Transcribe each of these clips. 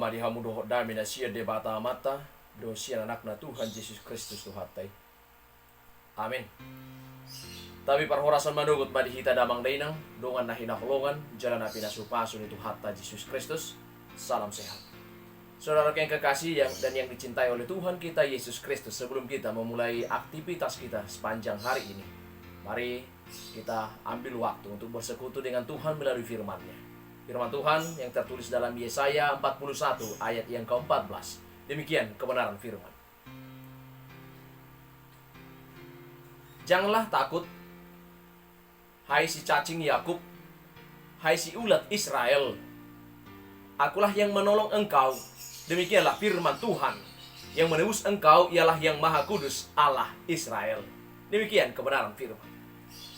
madi hamu doho dami na siya debata mata do siya anak na Tuhan Yesus Kristus Tuhatay. Amin. Tapi parhorasan manugot madi hita damang dainang dongan na hinakulungan jalan na pinasupaso ni Tuhatta Yesus Kristus. Salam sehat. Saudara yang kekasih dan yang dicintai oleh Tuhan kita Yesus Kristus, sebelum kita memulai aktivitas kita sepanjang hari ini, mari kita ambil waktu untuk bersekutu dengan Tuhan melalui firman-Nya. Firman Tuhan yang tertulis dalam Yesaya 41 ayat yang ke-14. Demikian kebenaran firman. Janganlah takut, hai si cacing Yakub, hai si ulat Israel. Akulah yang menolong engkau. Demikianlah firman Tuhan. Yang menebus engkau ialah yang Maha Kudus, Allah Israel. Demikian kebenaran firman.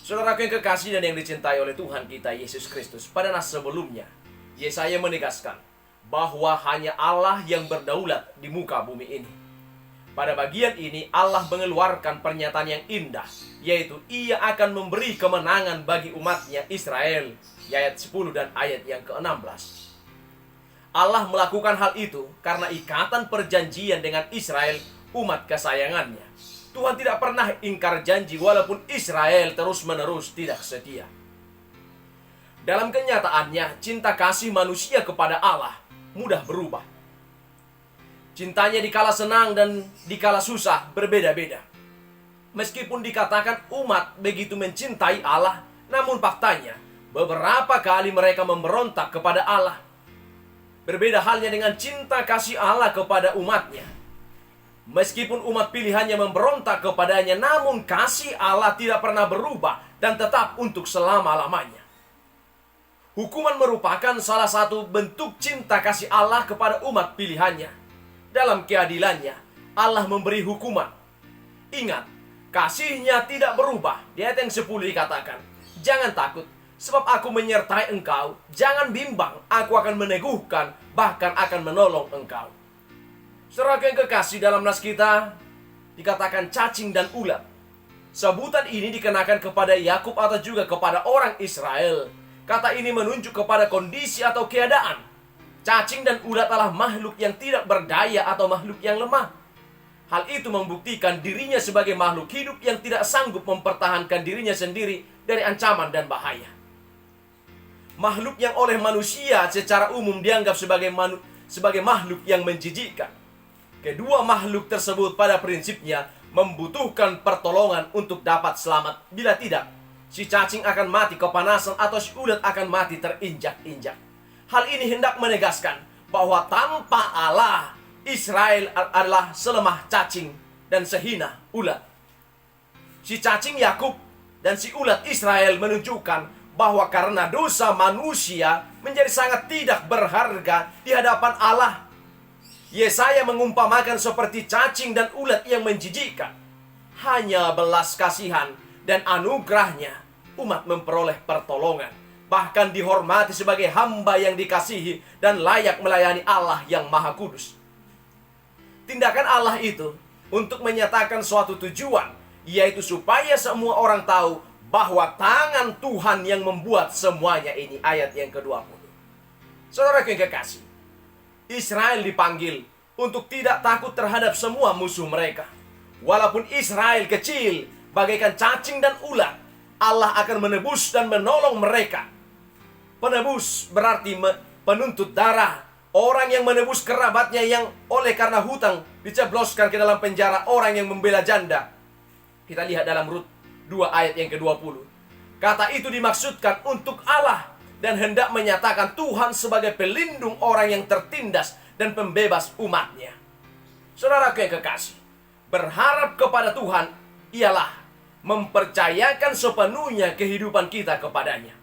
Saudaraku yang kekasih dan yang dicintai oleh Tuhan kita Yesus Kristus, pada nas sebelumnya Yesaya menegaskan bahwa hanya Allah yang berdaulat di muka bumi ini. Pada bagian ini Allah mengeluarkan pernyataan yang indah, yaitu Ia akan memberi kemenangan bagi umatnya Israel. Ayat 10 dan ayat yang ke-16. Allah melakukan hal itu karena ikatan perjanjian dengan Israel, umat kesayangannya. Tuhan tidak pernah ingkar janji walaupun Israel terus-menerus tidak setia. Dalam kenyataannya, cinta kasih manusia kepada Allah mudah berubah. Cintanya dikala senang dan dikala susah berbeda-beda. Meskipun dikatakan umat begitu mencintai Allah, namun faktanya beberapa kali mereka memberontak kepada Allah. Berbeda halnya dengan cinta kasih Allah kepada umatnya. Meskipun umat pilihannya memberontak kepadanya, namun kasih Allah tidak pernah berubah dan tetap untuk selama-lamanya. Hukuman merupakan salah satu bentuk cinta kasih Allah kepada umat pilihannya. Dalam keadilannya, Allah memberi hukuman. Ingat, kasih-Nya tidak berubah. Di ayat yang 10 dikatakan, jangan takut, sebab aku menyertai engkau. Jangan bimbang, aku akan meneguhkan, bahkan akan menolong engkau. Saudara yang kekasih, dalam nas kita dikatakan cacing dan ulat. Sebutan ini dikenakan kepada Yakub atau juga kepada orang Israel. Kata ini menunjuk kepada kondisi atau keadaan. Cacing dan ulat adalah makhluk yang tidak berdaya atau makhluk yang lemah. Hal itu membuktikan dirinya sebagai makhluk hidup yang tidak sanggup mempertahankan dirinya sendiri dari ancaman dan bahaya. Makhluk yang oleh manusia secara umum dianggap sebagai makhluk yang menjijikkan. Kedua makhluk tersebut pada prinsipnya membutuhkan pertolongan untuk dapat selamat. Bila tidak, si cacing akan mati kepanasan atau si ulat akan mati terinjak-injak. Hal ini hendak menegaskan bahwa tanpa Allah, Israel adalah selemah cacing dan sehina ulat. Si cacing Yakub dan si ulat Israel menunjukkan bahwa karena dosa manusia menjadi sangat tidak berharga di hadapan Allah. Yesaya mengumpamakan seperti cacing dan ulat yang menjijikkan. Hanya belas kasihan dan anugerahnya umat memperoleh pertolongan, bahkan dihormati sebagai hamba yang dikasihi dan layak melayani Allah yang Maha Kudus. Tindakan Allah itu untuk menyatakan suatu tujuan, yaitu supaya semua orang tahu bahwa tangan Tuhan yang membuat semuanya ini. Ayat yang ke-20. Saudara yang kekasih, Israel dipanggil untuk tidak takut terhadap semua musuh mereka. Walaupun Israel kecil bagaikan cacing dan ulat, Allah akan menebus dan menolong mereka. Penebus berarti penuntut darah. Orang yang menebus kerabatnya yang oleh karena hutang dicebloskan ke dalam penjara, orang yang membela janda. Kita lihat dalam Rut 2 ayat yang ke-20. Kata itu dimaksudkan untuk Allah dan hendak menyatakan Tuhan sebagai pelindung orang yang tertindas dan pembebas umatnya. Saudaraku yang kekasih, berharap kepada Tuhan ialah mempercayakan sepenuhnya kehidupan kita kepadanya.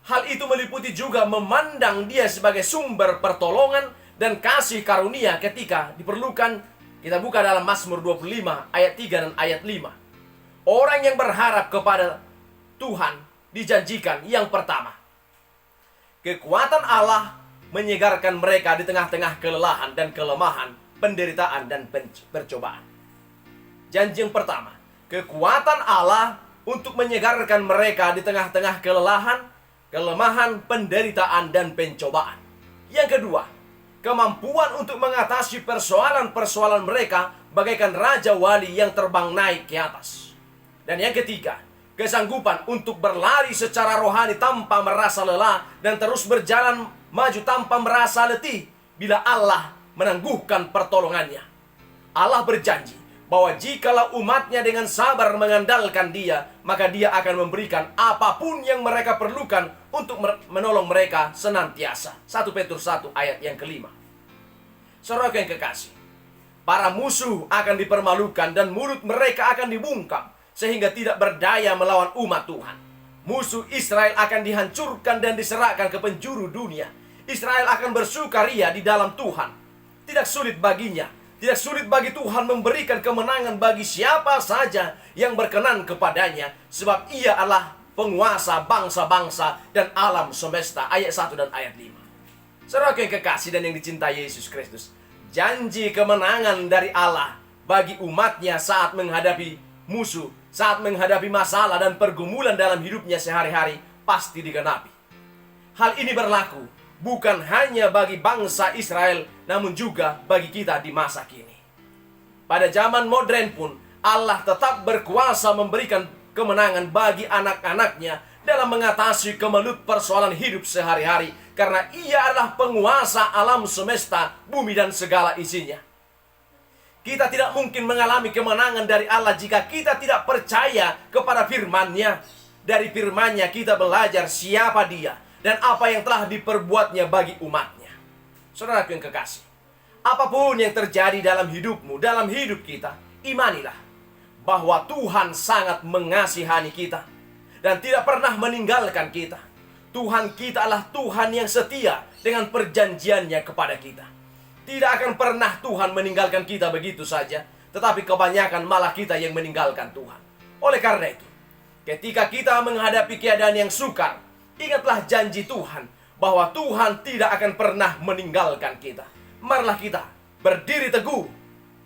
Hal itu meliputi juga memandang Dia sebagai sumber pertolongan dan kasih karunia ketika diperlukan. Kita buka dalam Mazmur 25 ayat 3 dan ayat 5. Orang yang berharap kepada Tuhan dijanjikan yang pertama, kekuatan Allah menyegarkan mereka di tengah-tengah kelelahan dan kelemahan, penderitaan dan percobaan. Janji yang pertama, kekuatan Allah untuk menyegarkan mereka di tengah-tengah kelelahan, kelemahan, penderitaan dan pencobaan. Yang kedua, kemampuan untuk mengatasi persoalan-persoalan mereka bagaikan raja wali yang terbang naik ke atas. Dan yang ketiga, kesanggupan untuk berlari secara rohani tanpa merasa lelah dan terus berjalan maju tanpa merasa letih bila Allah menangguhkan pertolongannya. Allah berjanji bahwa jikalau umatnya dengan sabar mengandalkan Dia, maka Dia akan memberikan apapun yang mereka perlukan untuk menolong mereka senantiasa. 1 Petrus 1 ayat yang kelima. Saudara yang kekasih, para musuh akan dipermalukan dan mulut mereka akan dibungkam sehingga tidak berdaya melawan umat Tuhan. Musuh Israel akan dihancurkan dan diserahkan ke penjuru dunia. Israel akan bersukaria di dalam Tuhan. Tidak sulit baginya, tidak sulit bagi Tuhan memberikan kemenangan bagi siapa saja yang berkenan kepadanya, sebab Ia adalah penguasa bangsa-bangsa dan alam semesta. Ayat 1 dan ayat 5. Saudara yang kekasih dan yang dicintai Yesus Kristus, janji kemenangan dari Allah bagi umatnya saat menghadapi musuh, saat menghadapi masalah dan pergumulan dalam hidupnya sehari-hari pasti digenapi. Hal ini berlaku bukan hanya bagi bangsa Israel, namun juga bagi kita di masa kini. Pada zaman modern pun, Allah tetap berkuasa memberikan kemenangan bagi anak-anaknya dalam mengatasi kemelut persoalan hidup sehari-hari, karena Ia adalah penguasa alam semesta, bumi dan segala isinya. Kita tidak mungkin mengalami kemenangan dari Allah jika kita tidak percaya kepada firman-Nya. Dari firman-Nya kita belajar siapa Dia dan apa yang telah diperbuatnya bagi umatnya. Saudara yang kekasih, apapun yang terjadi dalam hidupmu, dalam hidup kita, imanilah bahwa Tuhan sangat mengasihani kita dan tidak pernah meninggalkan kita. Tuhan kita adalah Tuhan yang setia dengan perjanjiannya kepada kita. Tidak akan pernah Tuhan meninggalkan kita begitu saja, tetapi kebanyakan malah kita yang meninggalkan Tuhan. Oleh karena itu, ketika kita menghadapi keadaan yang sukar, ingatlah janji Tuhan bahwa Tuhan tidak akan pernah meninggalkan kita. Marilah kita berdiri teguh,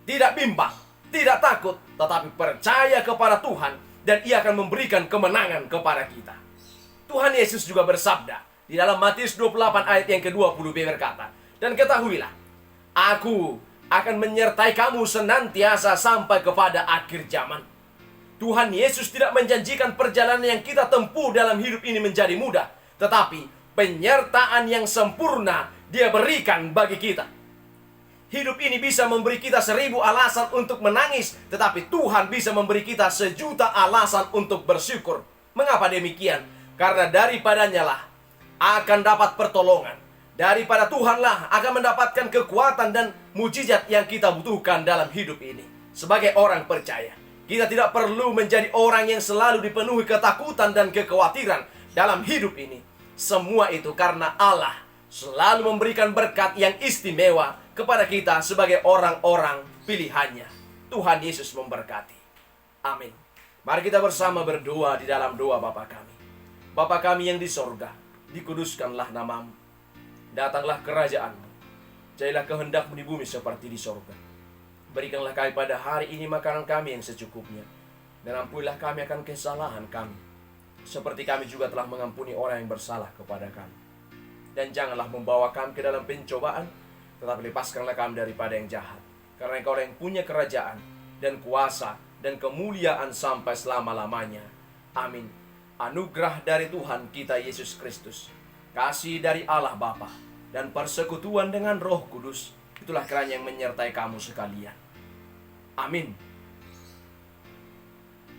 tidak bimbang, tidak takut, tetapi percaya kepada Tuhan dan Ia akan memberikan kemenangan kepada kita. Tuhan Yesus juga bersabda di dalam Matius 28 ayat yang ke-20 berkata, "Dan ketahuilah, Aku akan menyertai kamu senantiasa sampai kepada akhir zaman." Tuhan Yesus tidak menjanjikan perjalanan yang kita tempuh dalam hidup ini menjadi mudah, tetapi penyertaan yang sempurna Dia berikan bagi kita. Hidup ini bisa memberi kita 1000 alasan untuk menangis, tetapi Tuhan bisa memberi kita 1.000.000 alasan untuk bersyukur. Mengapa demikian? Karena daripadanya lah akan dapat pertolongan. Daripada Tuhanlah akan mendapatkan kekuatan dan mujizat yang kita butuhkan dalam hidup ini. Sebagai orang percaya, kita tidak perlu menjadi orang yang selalu dipenuhi ketakutan dan kekhawatiran dalam hidup ini. Semua itu karena Allah selalu memberikan berkat yang istimewa kepada kita sebagai orang-orang pilihannya. Tuhan Yesus memberkati. Amin. Mari kita bersama berdoa di dalam doa Bapa kami. Bapa kami yang di sorga, dikuduskanlah nama-Mu. Datanglah kerajaan-Mu. Jadilah kehendak-Mu di bumi seperti di sorga. Berikanlah kami pada hari ini makanan kami yang secukupnya. Dan ampunilah kami akan kesalahan kami, seperti kami juga telah mengampuni orang yang bersalah kepada kami. Dan janganlah membawa kami ke dalam pencobaan, tetapi lepaskanlah kami daripada yang jahat. Karena Engkau yang punya kerajaan, dan kuasa, dan kemuliaan sampai selama-lamanya. Amin. Anugerah dari Tuhan kita Yesus Kristus, kasih dari Allah Bapa, dan persekutuan dengan Roh Kudus, itulah kiranya yang menyertai kamu sekalian. Amin.